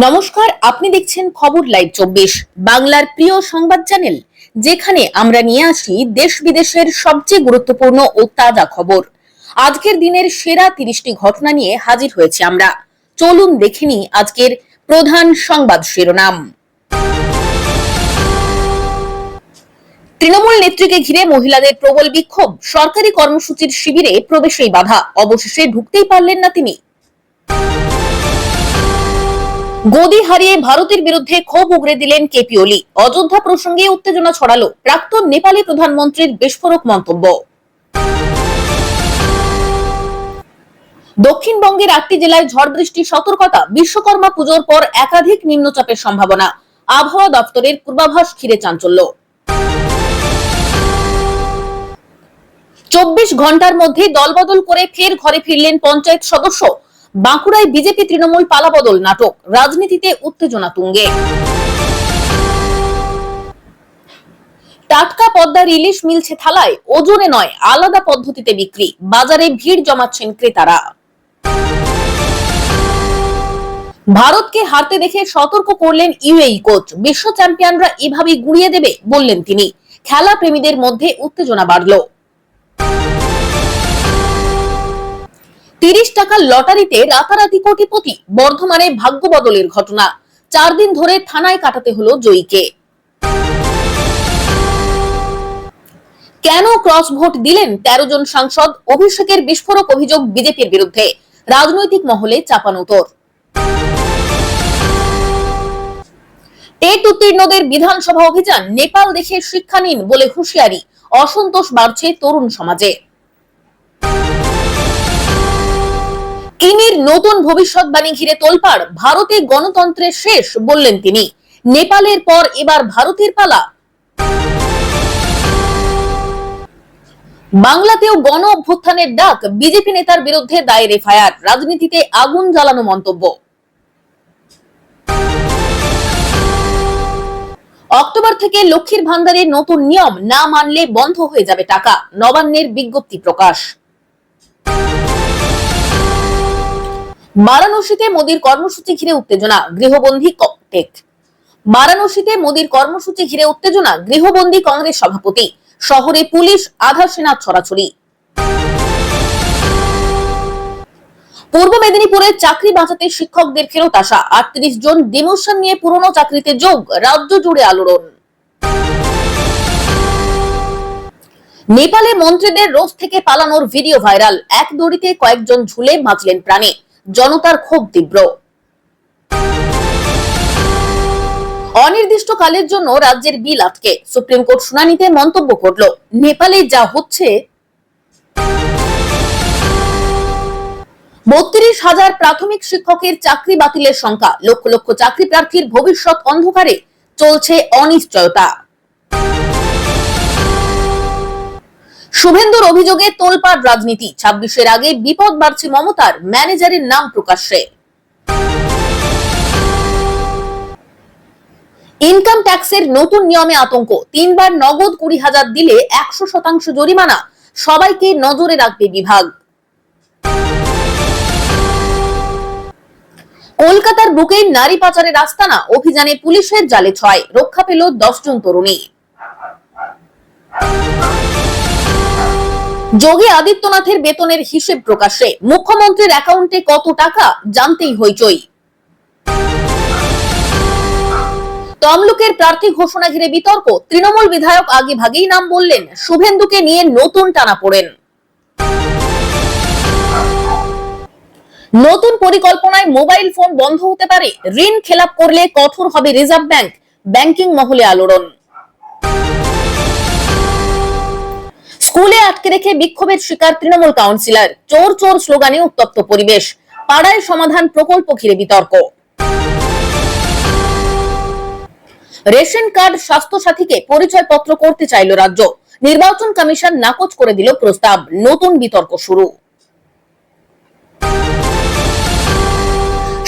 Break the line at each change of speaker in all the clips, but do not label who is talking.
নমস্কার, আপনি দেখছেন খবর লাইভ 24 বাংলার প্রিয় সংবাদ চ্যানেল, যেখানে আমরা নিয়ে আসি দেশ বিদেশের সবচেয়ে গুরুত্বপূর্ণ ও তাজা খবর। আজকের দিনের সেরা 30টি ঘটনা নিয়ে হাজির হয়েছি আমরা। চলুন দেখে নিই আজকের প্রধান সংবাদ শিরোনাম। তৃণমূল নেত্রীকে ঘিরে মহিলাদের প্রবল বিক্ষোভ, সরকারি কর্মসূচির শিবিরে প্রবেশেই বাধা, অবশেষে ঢুকতেই পারলেন না তিনি। গদি হারিয়ে ভারতের বিরুদ্ধে ক্ষোভ উগরে দিলেন কেপি ওলি, অযোধ্যা প্রসঙ্গে উত্তেজনা ছড়ালো প্রাক্তন নেপালি প্রধানমন্ত্রীর বিস্ফোরক মন্তব্য। দক্ষিণবঙ্গের 8টি জেলায় ঝড় বৃষ্টির সতর্কতা, বিশ্বকর্মা পুজোর পর একাধিক নিম্নচাপের সম্ভাবনা, আবহাওয়া দপ্তরের পূর্বাভাস ঘিরে চাঞ্চল্য। 24 ঘন্টার মধ্যে দলবদল করে ফের ঘরে ফিরলেন পঞ্চায়েত সদস্য। বাঁকুড়ায় বিজেপি তৃণমূল পালাবদল নাটক, রাজনীতিতে উত্তেজনা তুঙ্গে। টাটকা পদ্মার ইলিশ মিলছে থালায়, ওজনে নয় আলাদা পদ্ধতিতে বিক্রি, বাজারে ভিড় জমাচ্ছেন ক্রেতারা। ভারতকে হারতে দেখে সতর্ক করলেন ইউএই কোচ, বিশ্ব চ্যাম্পিয়নরা এভাবেই গুড়িয়ে দেবে বললেন তিনি। খেলা প্রেমীদের মধ্যে উত্তেজনা বাড়ল। 30 টাকার লটারিতে রাতারাতি কোটিপতি, বর্ধমানে ভাগ্য বদলের ঘটনা, 4 দিন ধরে থানায় কাটাতে হলো জয়ীকে। কেন ক্রস ভোট দিলেন 13 জন সাংসদ, অভিষেকের বিস্ফোরক অভিযোগ বিজেপির বিরুদ্ধে, রাজনৈতিক মহলে চাপানোতর। টেট উত্তীর্ণদের বিধানসভা অভিযান, নেপাল দেখে শিক্ষা নিন বলে হুঁশিয়ারি, অসন্তোষ বাড়ছে তরুণ সমাজে। কিমের নতুন ভবিষ্যৎবাণী ঘিরে তোলপাড়, ভারতে গণতন্ত্রের শেষ বললেন তিনি। নেপালের পর এবার ভারতের পালা। বাংলাতেও গণ অভ্যুত্থানের ডাক, বিজেপি নেতার বিরুদ্ধে দায়ের এফআইআর, রাজনীতিতে আগুন জ্বালানো মন্তব্য। অক্টোবর থেকে লক্ষ্মীর ভান্ডারের নতুন নিয়ম, না মানলে বন্ধ হয়ে যাবে টাকা, নবান্নের বিজ্ঞপ্তি প্রকাশ। বারাণসীতে মোদীর কর্মসূচি ঘিরে উত্তেজনা, গৃহবন্দী টেক। বারাণসীতে মোদীর কর্মসূচি ঘিরে উত্তেজনা, গৃহবন্দী কংগ্রেস সভাপতি, শহরে পুলিশ আধা সেনা ছড়াছড়ি। পূর্ব মেদিনীপুরে চাকরি বাঁচাতে শিক্ষকদের ফেরত আসা, 38 জন ডিমোশন নিয়ে পুরনো চাকরিতে যোগ, রাজ্য জুড়ে আলোড়ন। নেপালে মন্ত্রীদের রোজ থেকে পালানোর ভিডিও ভাইরাল, এক দড়িতে কয়েকজন ঝুলে বাঁচলেন প্রাণে, জনতার ক্ষোভ তীব্র। অনির্দিষ্টকালের জন্য রাজ্যের বিল আটকে, সুপ্রিম কোর্ট শুনানিতে মন্তব্য করল, নেপালে যা হচ্ছে। 32,000 প্রাথমিক শিক্ষকের চাকরি বাতিলের সংখ্যা, লক্ষ লক্ষ চাকরি প্রার্থীর ভবিষ্যৎ অন্ধকারে, চলছে অনিশ্চয়তা। শুভেন্দুর অভিযোগে তোলপাড় রাজনীতি, 26-এর আগে বিপদ বাড়ছে মমতার, ম্যানেজারের নাম প্রকাশ্যে। ইনকাম ট্যাক্সের নতুন নিয়মে আতঙ্ক, 3 বার নগদ 20,000 দিলে 100% জরিমানা, সবাইকে নজরে রাখবে বিভাগ। কলকাতার বুকে নারী পাচারের আস্তানা, অভিযানে পুলিশের জালে 6, রক্ষা পেল 10 জন তরুণী। যোগী আদিত্যনাথের বেতনের হিসেব প্রকাশ্যে, মুখ্যমন্ত্রীর অ্যাকাউন্টে কত টাকা জানতেই হইচই। তমলুকের প্রার্থী ঘোষণা ঘিরে বিতর্ক, তৃণমূল বিধায়ক আগে ভাগেই নাম বললেন, শুভেন্দুকে নিয়ে নতুন টানাপোড়েন। নতুন পরিকল্পনায় মোবাইল ফোন বন্ধ হতে পারে, ঋণ খেলাপ করলে কঠোর হবে রিজার্ভ ব্যাংক, ব্যাংকিং মহলে আলোড়ন। স্কুলে আটকে রেখে বিক্ষোভের শিকার তৃণমূল কাউন্সিলর, চোর চোর স্লোগানে উত্তপ্ত পরিবেশ, পাড়ায় সমাধান প্রকল্প ঘিরে বিতর্ক। রেশন কার্ড, স্বাস্থ্য সাথীকে পরিচয়পত্র করতে চাইল রাজ্য, নির্বাচন কমিশন নাকচ করে দিল প্রস্তাব, নতুন বিতর্ক শুরু।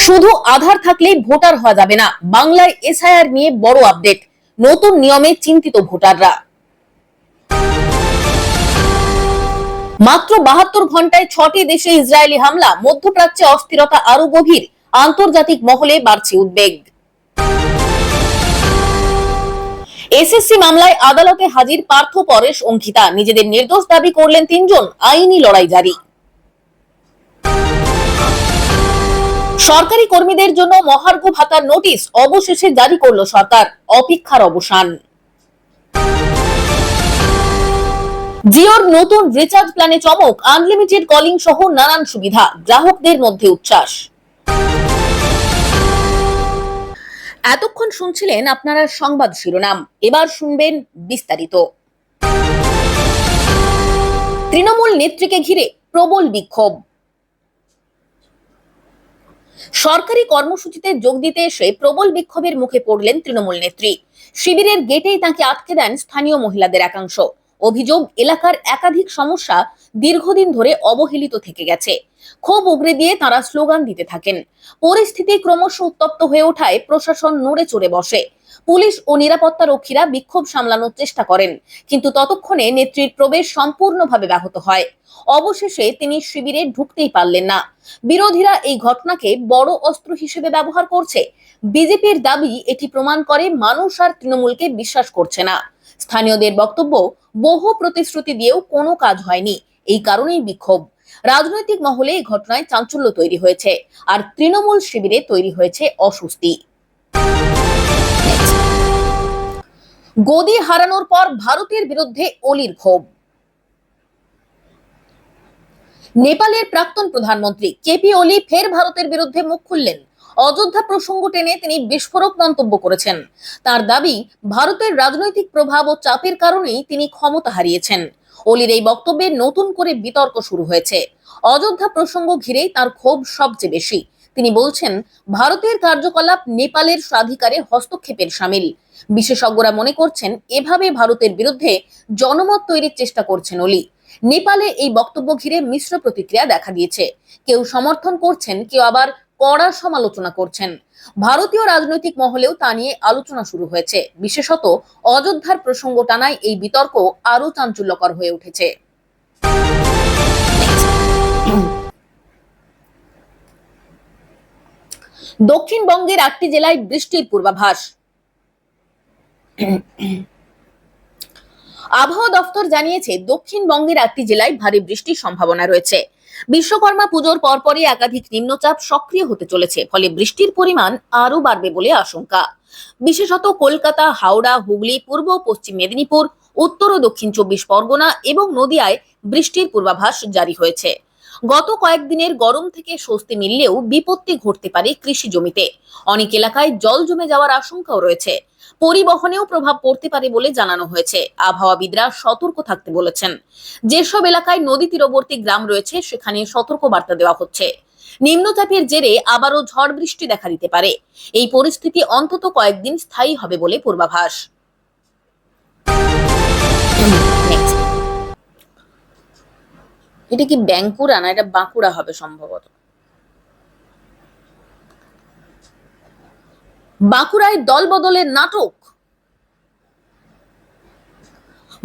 শুধু আধার থাকলেই ভোটার হওয়া যাবে না, বাংলায় এসআইআর নিয়ে বড় আপডেট, নতুন নিয়মে চিন্তিত ভোটাররা। মাত্র 72 ঘন্টায় 6টি দেশে ইসরায়েলি হামলা, মধ্যপ্রাচ্যে অস্থিরতা আরো গভীর, আন্তর্জাতিক মহলে বাড়ছে উদ্বেগ। এসএসসি মামলায় আদালতে হাজির পার্থ, পরেশ, অঙ্কিতা নিজেদের নির্দোষ দাবি করলেন তিনজন। আইনি লড়াই জারি। সরকারি কর্মীদের জন্য মহার্ঘ ভাতার নোটিশ অবশেষে জারি করল সরকার, অপেক্ষার অবসান। জিওর নতুন রিচার্জ প্ল্যানে চমক, আনলিমিটেড কলিং সহ নানান সুবিধা, গ্রাহকদের মধ্যে উচ্ছ্বাস। এতক্ষণ শুনছিলেন আপনারা সংবাদ শিরোনাম, এবার শুনবেন বিস্তারিত। তৃণমূল নেত্রীকে ঘিরে প্রবল বিক্ষোভ। সরকারি কর্মসূচিতে যোগ দিতে এসে প্রবল বিক্ষোভের মুখে পড়লেন তৃণমূল নেত্রী। শিবিরের গেটেই তাকে আটকে দেন স্থানীয় মহিলাদের একাংশ। অভিযোগ, এলাকার একাধিক সমস্যা দীর্ঘদিন ধরে অবহেলিত থেকে গেছে। ক্ষোভ উগরে দিয়ে তারা স্লোগান দিতে থাকেন। পরিস্থিতি ক্রমশ উত্তপ্ত হয়ে ওঠায় প্রশাসন নড়ে চড়ে বসে। পুলিশ ও নিরাপত্তা রক্ষীরা বিক্ষোভ সামলানোর চেষ্টা করেন, কিন্তু ততক্ষণে নেত্রীর প্রবেশ সম্পূর্ণভাবে ব্যাহত হয়। অবশেষে তিনি শিবিরে ঢুকতেই পারলেন না। বিরোধীরা এই ঘটনাকে বড় অস্ত্র হিসেবে ব্যবহার করছে। বিজেপির দাবি, এটি প্রমাণ করে মানুষ আর তৃণমূলকে বিশ্বাস করছে না। স্থানীয়দের বক্তব্য, বহু প্রতিশ্রুতি দিয়েও কোনো কাজ হয়নি, এই কারণেই বিক্ষোভ। রাজনৈতিক মহলে এই ঘটনায় চাঞ্চল্য তৈরি হয়েছে, আর তৃণমূল শিবিরে তৈরি হয়েছে অস্বস্তি। গদি হারানোর পর ভারতের বিরুদ্ধে অলির ক্ষোভ। নেপালের প্রাক্তন প্রধানমন্ত্রী কেপি ওলি ফের ভারতের বিরুদ্ধে মুখ খুললেন। অযোধ্যা প্রসঙ্গ টেনে তিনি বিস্ফোরক মন্তব্য করেছেন। তার দাবি, ভারতের রাজনৈতিক প্রভাব ও চাপের কারণেই তিনি ক্ষমতা হারিয়েছেন। ওলির এই বক্তব্যে নতুন করে বিতর্ক শুরু হয়েছে। অযোধ্যা প্রসঙ্গ ঘিরেই তার ক্ষোভ সবচেয়ে বেশি। তিনি বলছেন, ভারতের কার্যকলাপ নেপালের স্বাধিকারে হস্তক্ষেপের শামিল। বিশেষজ্ঞরা মনে করছেন, এভাবে ভারতের বিরুদ্ধে জনমত তৈরির চেষ্টা করছেন ওলি। নেপালে এই বক্তব্য ঘিরে মিশ্র প্রতিক্রিয়া দেখা দিয়েছে। কেউ সমর্থন করছেন, কেউ আবার কড়া সমালোচনা করছেন। ভারতীয় রাজনৈতিক মহলেও তা নিয়ে আলোচনা শুরু হয়েছে। বিশেষত অযোধ্যার প্রসঙ্গ টানায় এই বিতর্ক আরো চাঞ্চল্যকর হয়ে উঠেছে। দক্ষিণবঙ্গের 8টি জেলায় বৃষ্টির পূর্বাভাস। আবহাওয়া দফতর জানিয়েছে, দক্ষিণবঙ্গের 8টি জেলায় ভারী বৃষ্টির সম্ভাবনা রয়েছে। বিশ্বকর্মা পুজোর পরপরই একাধিক নিম্নচাপ সক্রিয় হতে চলেছে, ফলে বৃষ্টির পরিমাণ আরো বাড়বে বলে আশঙ্কা। বিশেষত কলকাতা, হাওড়া, হুগলি, পূর্ব ও পশ্চিম মেদিনীপুর, উত্তর ও দক্ষিণ 24 পরগনা এবং নদিয়ায় বৃষ্টির পূর্বাভাস জারি হয়েছে। গত কয়েকদিনের গরম থেকে স্বস্তি মিললেও বিপত্তি ঘটতে পারে কৃষি জমিতে। অনেক এলাকায় জল জমে যাওয়ার আশঙ্কাও রয়েছে। পরিবহনেও প্রভাব পড়তে পারে বলে জানানো হয়েছে। আবহাওয়াবিদরা সতর্ক থাকতে বলেছেন। যেসব এলাকায় নদী তীরবর্তী গ্রাম রয়েছে, সেখানে সতর্ক বার্তা দেওয়া হচ্ছে। নিম্নচাপের জেরে আবারও ঝড় বৃষ্টি দেখা দিতে পারে। এই পরিস্থিতি অন্তত কয়েকদিন স্থায়ী হবে বলে পূর্বাভাস। এটা কি বাঁকুড়া না, এটা বাঁকুড়া হবে সম্ভবত। বাঁকুড়ায় দল বদলের নাটক।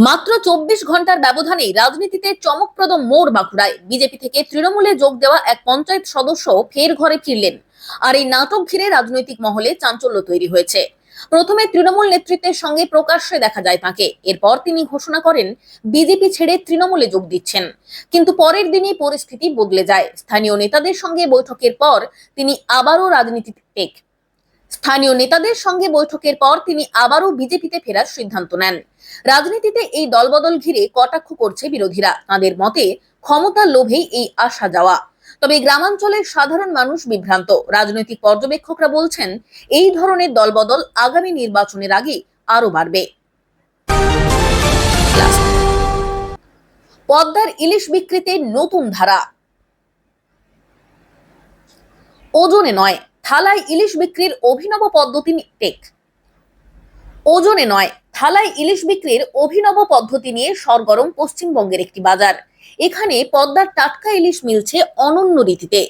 মাত্র 24 ঘন্টার ব্যবধানে রাজনীতিতে চমকপ্রদ মোড় বাঁকুড়ায়। বিজেপি থেকে তৃণমূলে যোগ দেওয়া এক পঞ্চায়েত সদস্য ফের ঘরে ফিরলেন। আর এই নাটক ঘিরে রাজনৈতিক মহলে চাঞ্চল্য তৈরি হয়েছে। প্রথমে তৃণমূল নেতৃত্বের সঙ্গে প্রকাশ্যে দেখা যায় তাকে। এরপর তিনি ঘোষণা করেন বিজেপি ছেড়ে তৃণমূলে যোগ দিচ্ছেন। কিন্তু পরের দিনই পরিস্থিতি বদলে যায়। স্থানীয় নেতাদের সঙ্গে বৈঠকের পর তিনি আবারও বিজেপিতে ফেরার সিদ্ধান্ত নেন। রাজনীতিতে এই দলবদল ঘিরে কটাক্ষ করছে বিরোধীরা। তাদের মতে, ক্ষমতার লোভেই এই আসা যাওয়া। তবে গ্রামাঞ্চলের সাধারণ মানুষ বিভ্রান্ত। রাজনৈতিক পর্যবেক্ষকরা বলছেন, এই ধরনের দলবদল আগামী নির্বাচনের আগে আরো বাড়বে। পদ্মার ইলিশ বিক্রিতে নতুন ধারা। ওজনে নয়, থালায় ইলিশ বিক্রির অভিনব পদ্ধতি ওজনে নয়, থালায় ইলিশ বিক্রির অভিনব পদ্ধতি নিয়ে সরগরম পশ্চিমবঙ্গের একটি বাজার। এখানে পদ্মার টাটকা ইলিশ মিলছে অনন্য রীতিতে।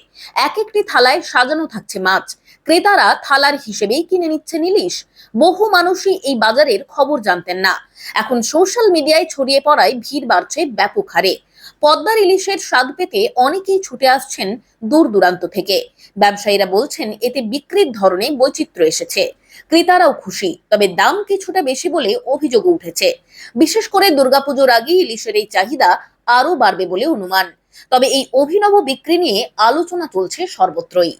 এক একটি থালায় সাজানো থাকছে মাছ, ক্রেতারা থালার হিসেবেই কিনে নিচ্ছেন ইলিশ। বহু মানুষই এই বাজারের খবর জানতেন না, এখন সোশ্যাল মিডিয়ায় ছড়িয়ে পড়ায় ভিড় বাড়ছে ব্যাপক হারে। পদ্মার ইলিশের স্বাদ পেতে অনেকেই ছুটে আসছেন দূর দূরান্ত থেকে। ব্যবসায়ীরা বলছেন এতে বিক্রির ধরনে বৈচিত্র্য এসেছে, ক্রেতারাও খুশি, তবে দাম কিছুটা বেশি বলে অভিযোগ উঠেছে। বিশেষ করে দুর্গাপুজোর আগে ইলিশের এই চাহিদা আরো বাড়বে বলে অনুমান। তবে এই অভিনব বিক্রি নিয়ে আলোচনা চলছে সর্বত্রই।